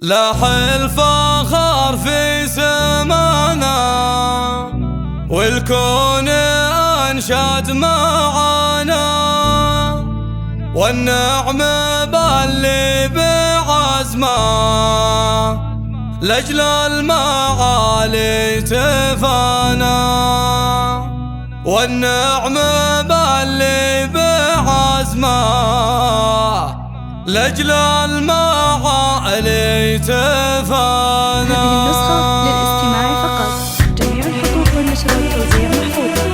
لاح الفخر في سمانا والكون أنشد معانا، والنعم باللي بعزمه لأجل المعالي تفانا، والنعم باللي بعزمه لأجل المعالي تفانا. هذه النسخة للاستماع فقط، جميع الحقوق والنشر والتوزيع محفوظة.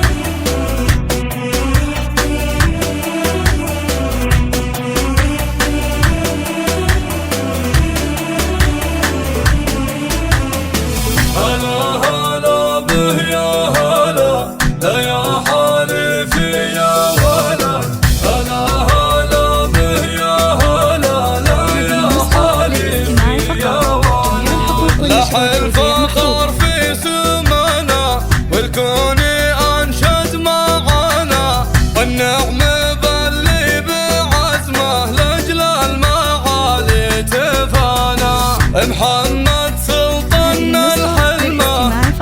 هلا هلا به يا هلا، لا يا حالفي يا ولا، هلا هلا به يا هلا، لا يا حالفي يا ولا. لاح الفخر في سمانا والكون أنشد معانا، والنعم باللي بعزمه لأجل المعالي تفانا. محمد سلطان الحلمة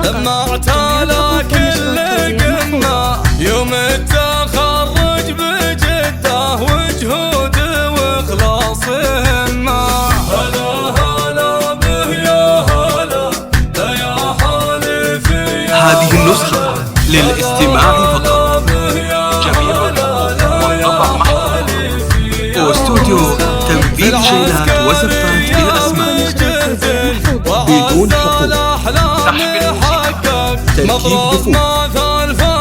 لما اعتلى كل قمة، يوم التخرج بجده وجهود واخلاص همة. هلا هلا به يا هلا، لا يا حالفي يا هذه النسخة للاستماع فقط، جميع والطبع محفوظ. واستوديو تنفيذ شيلات وزفات بالأسماء بدون حقوق، سحب الموسيقى، تركيب دفوف.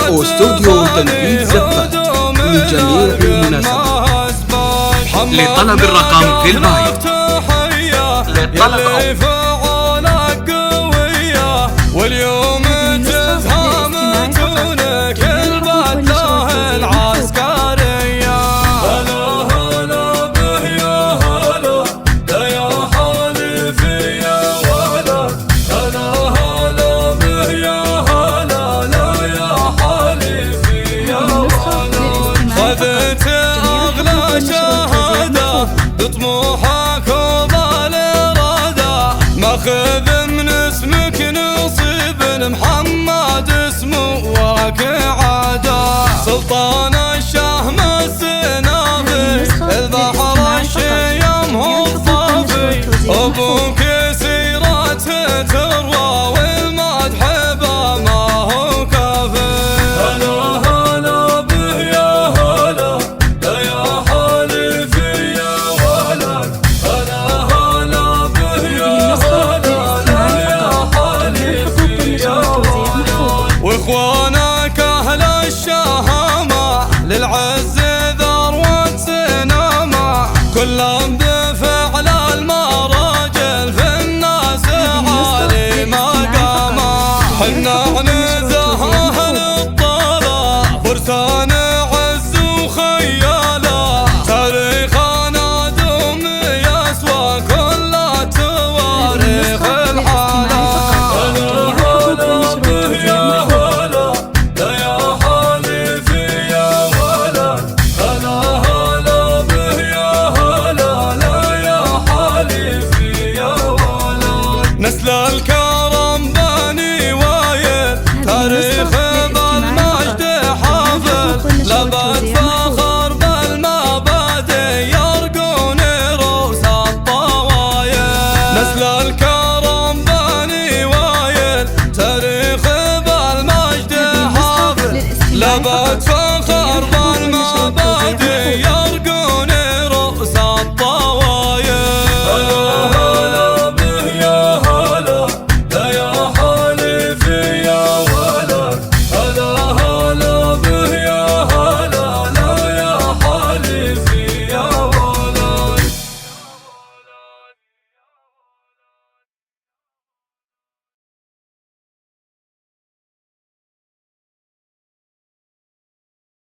واستوديو تنفيذ زفات لجميع المناسبات. لطلب الرقم في البايو، للطلب واليوم تزهام تونك البدله العسكرية. هلا هلا به يا هلا، لا يا حالفي يا ولا، هلا هلا به يا هلا، لا يا حالفي يا ولا. خذت أغلى شهادة بطموحك وبالإرادة، ماخذ من اسمك نصيب محمد اسمه وكعادة. سلطان الشهم السنافي البحر الشيم هو الصافي، أبوك سيرته تروى والمدح به ما هو كافي. هلا هلا به يا هلا، لا يا حالفي يا ولا، هلا هلا به يا هلا، لا يا حالفي يا ولا. واخوانك اهل الشهامة للعز ذروة سنامة، كلهم بفعل المراجل في الناس عالي مقامة. حنا نزه اهل الطلع فرسان عز وخيالة، تاريخنا دوم يسوى كل تواريخ الحالة. هلا هلا به يا هلا، لا يا حالفي يا ولا، هلا هلا به يا هلا، لا يا حالفي يا ولا. نسل الكرم بني وايد، تاريخ بالمجد حافل، لبد فخر بالمبادئ يرقون رؤوس الطوايل. نسل الكرم